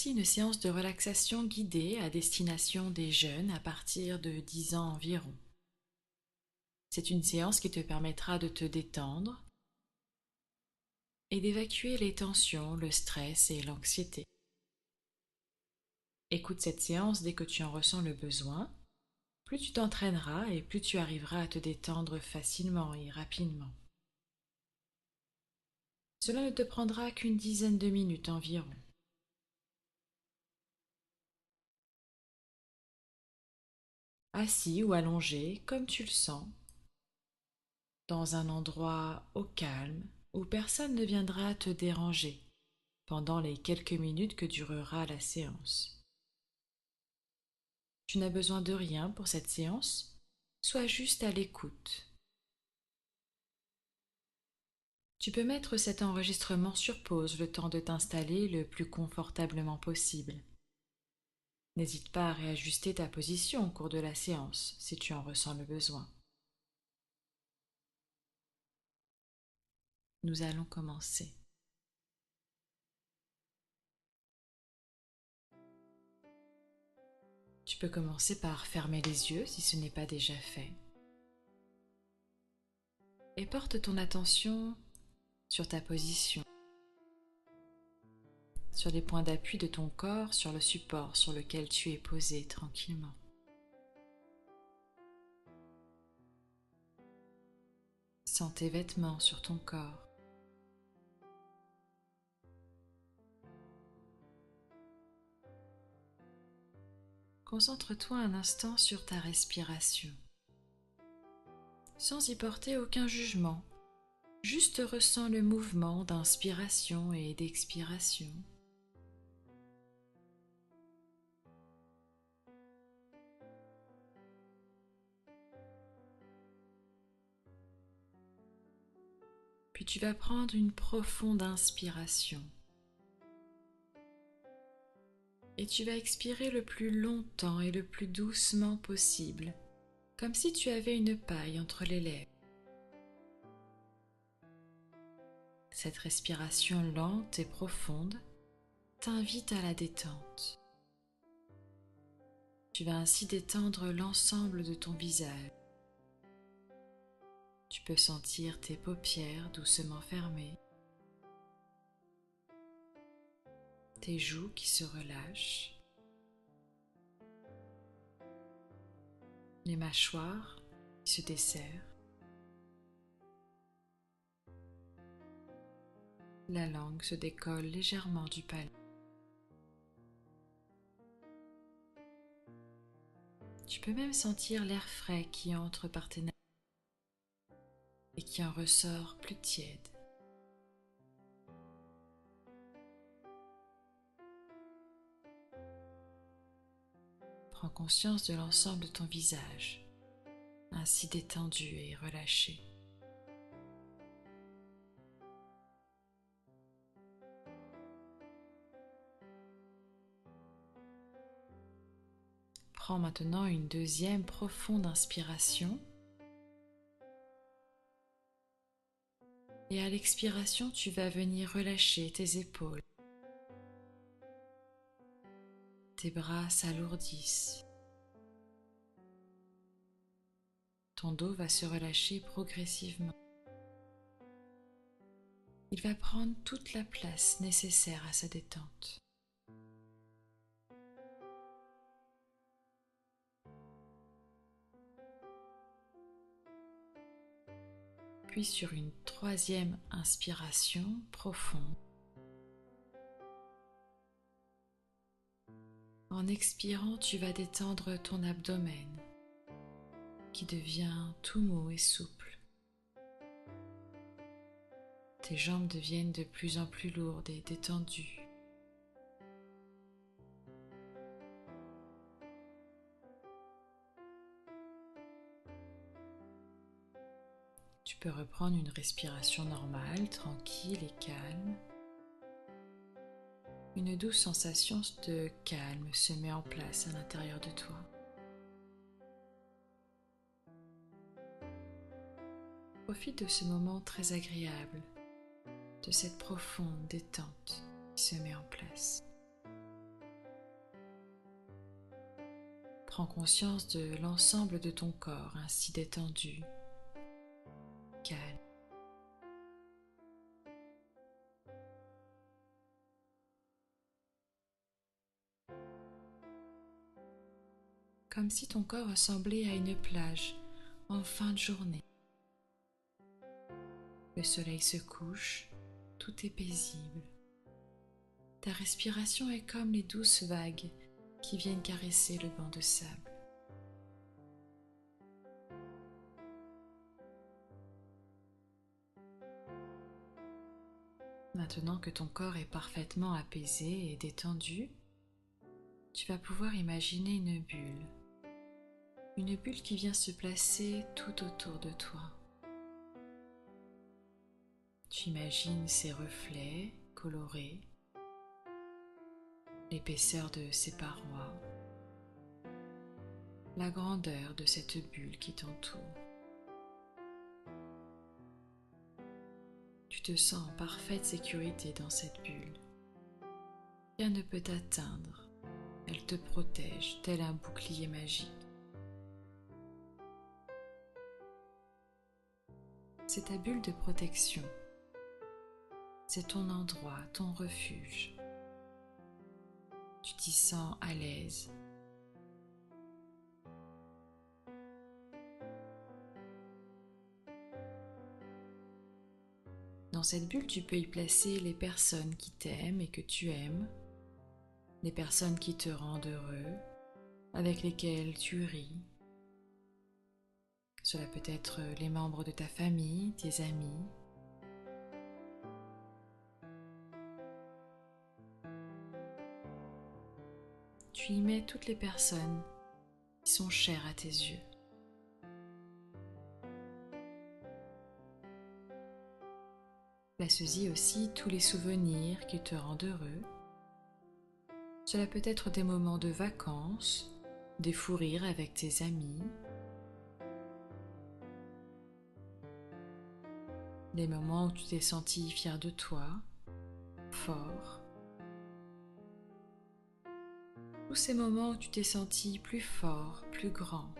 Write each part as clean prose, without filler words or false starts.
Voici une séance de relaxation guidée à destination des jeunes à partir de 10 ans environ. C'est une séance qui te permettra de te détendre et d'évacuer les tensions, le stress et l'anxiété. Écoute cette séance dès que tu en ressens le besoin. Plus tu t'entraîneras et plus tu arriveras à te détendre facilement et rapidement. Cela ne te prendra qu'une dizaine de minutes environ. Assis ou allongé, comme tu le sens, dans un endroit au calme où personne ne viendra te déranger pendant les quelques minutes que durera la séance. Tu n'as besoin de rien pour cette séance, sois juste à l'écoute. Tu peux mettre cet enregistrement sur pause le temps de t'installer le plus confortablement possible. N'hésite pas à réajuster ta position au cours de la séance si tu en ressens le besoin. Nous allons commencer. Tu peux commencer par fermer les yeux si ce n'est pas déjà fait. Et porte ton attention sur ta position, sur les points d'appui de ton corps, sur le support sur lequel tu es posé tranquillement. Sens tes vêtements sur ton corps. Concentre-toi un instant sur ta respiration, sans y porter aucun jugement. Juste ressens le mouvement d'inspiration et d'expiration. Puis tu vas prendre une profonde inspiration. Et tu vas expirer le plus longtemps et le plus doucement possible, comme si tu avais une paille entre les lèvres. Cette respiration lente et profonde t'invite à la détente. Tu vas ainsi détendre l'ensemble de ton visage. Tu peux sentir tes paupières doucement fermées, tes joues qui se relâchent, les mâchoires qui se desserrent, la langue se décolle légèrement du palais. Tu peux même sentir l'air frais qui entre par tes narines et qui en ressort plus tiède. Prends conscience de l'ensemble de ton visage, ainsi détendu et relâché. Prends maintenant une deuxième profonde inspiration et à l'expiration, tu vas venir relâcher tes épaules. Tes bras s'alourdissent. Ton dos va se relâcher progressivement. Il va prendre toute la place nécessaire à sa détente. Puis sur une troisième inspiration profonde, en expirant, tu vas détendre ton abdomen qui devient tout mou et souple. Tes jambes deviennent de plus en plus lourdes et détendues. Tu peux reprendre une respiration normale, tranquille et calme. Une douce sensation de calme se met en place à l'intérieur de toi. Profite de ce moment très agréable, de cette profonde détente qui se met en place. Prends conscience de l'ensemble de ton corps ainsi détendu, calme. Comme si ton corps ressemblait à une plage en fin de journée. Le soleil se couche, tout est paisible. Ta respiration est comme les douces vagues qui viennent caresser le banc de sable. Maintenant que ton corps est parfaitement apaisé et détendu, tu vas pouvoir imaginer une bulle. Une bulle qui vient se placer tout autour de toi. Tu imagines ses reflets colorés, l'épaisseur de ses parois, la grandeur de cette bulle qui t'entoure. Tu te sens en parfaite sécurité dans cette bulle. Rien ne peut t'atteindre. Elle te protège tel un bouclier magique. C'est ta bulle de protection. C'est ton endroit, ton refuge. Tu t'y sens à l'aise. Dans cette bulle, tu peux y placer les personnes qui t'aiment et que tu aimes, les personnes qui te rendent heureux, avec lesquelles tu ris. Cela peut être les membres de ta famille, tes amis. Tu y mets toutes les personnes qui sont chères à tes yeux. Place-y aussi tous les souvenirs qui te rendent heureux. Cela peut être des moments de vacances, des fous rires avec tes amis, des moments où tu t'es senti fier de toi, fort. Tous ces moments où tu t'es senti plus fort, plus grand,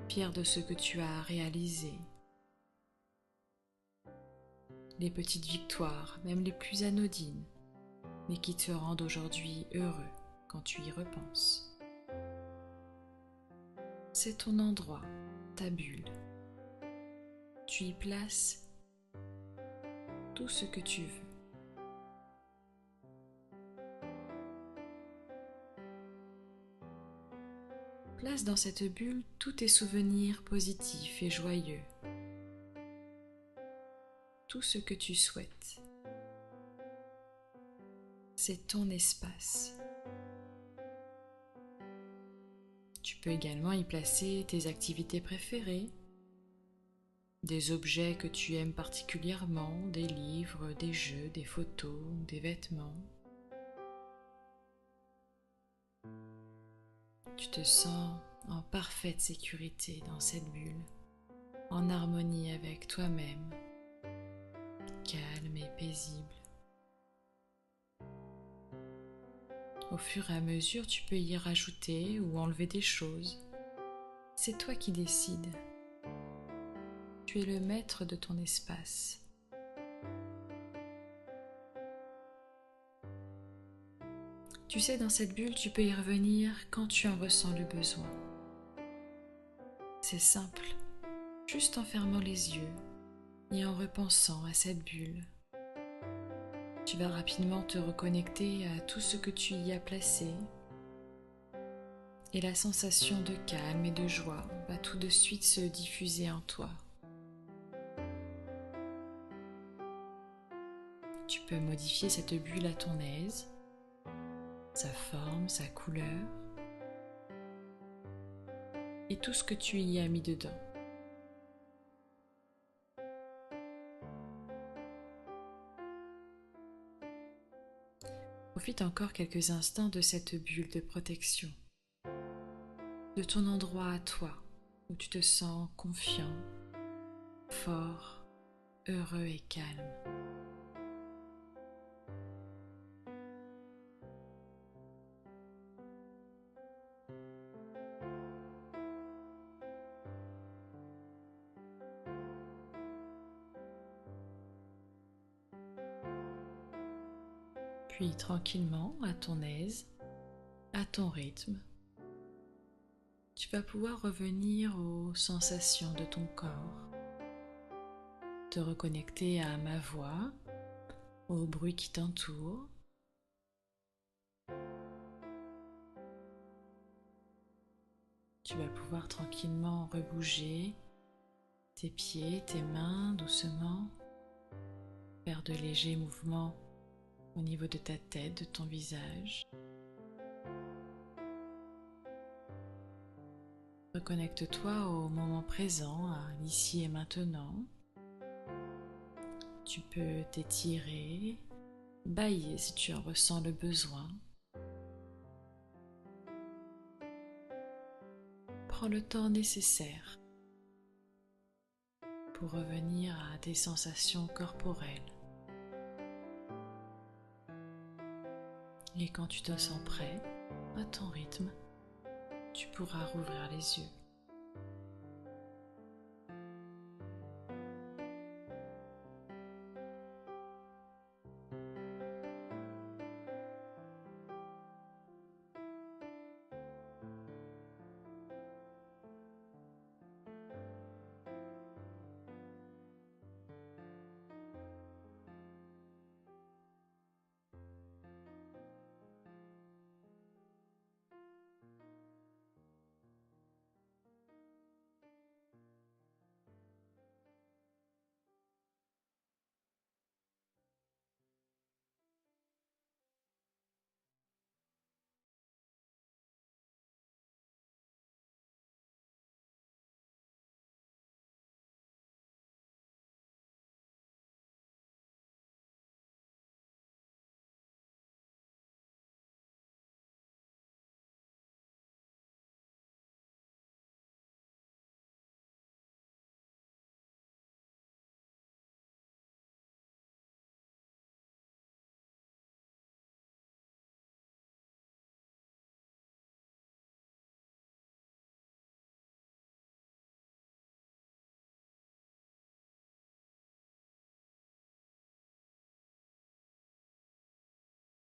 fier de ce que tu as réalisé. Les petites victoires, même les plus anodines, mais qui te rendent aujourd'hui heureux quand tu y repenses. C'est ton endroit, ta bulle. Tu y places tout ce que tu veux. Place dans cette bulle tous tes souvenirs positifs et joyeux. Tout ce que tu souhaites. C'est ton espace. Tu peux également y placer tes activités préférées, des objets que tu aimes particulièrement, des livres, des jeux, des photos, des vêtements. Tu te sens en parfaite sécurité dans cette bulle, en harmonie avec toi-même, calme et paisible. Au fur et à mesure, tu peux y rajouter ou enlever des choses. C'est toi qui décides. Tu es le maître de ton espace. Tu sais, dans cette bulle, tu peux y revenir quand tu en ressens le besoin. C'est simple, juste en fermant les yeux et en repensant à cette bulle. Tu vas rapidement te reconnecter à tout ce que tu y as placé et la sensation de calme et de joie va tout de suite se diffuser en toi. Tu peux modifier cette bulle à ton aise, sa forme, sa couleur et tout ce que tu y as mis dedans. Profite encore quelques instants de cette bulle de protection, de ton endroit à toi, où tu te sens confiant, fort, heureux et calme. Puis tranquillement, à ton aise, à ton rythme, tu vas pouvoir revenir aux sensations de ton corps, te reconnecter à ma voix, au bruit qui t'entoure. Tu vas pouvoir tranquillement rebouger tes pieds, tes mains doucement, faire de légers mouvements au niveau de ta tête, de ton visage. Reconnecte-toi au moment présent, à l'ici et maintenant. Tu peux t'étirer, bâiller si tu en ressens le besoin. Prends le temps nécessaire pour revenir à tes sensations corporelles. Et quand tu te sens prêt, à ton rythme, tu pourras rouvrir les yeux.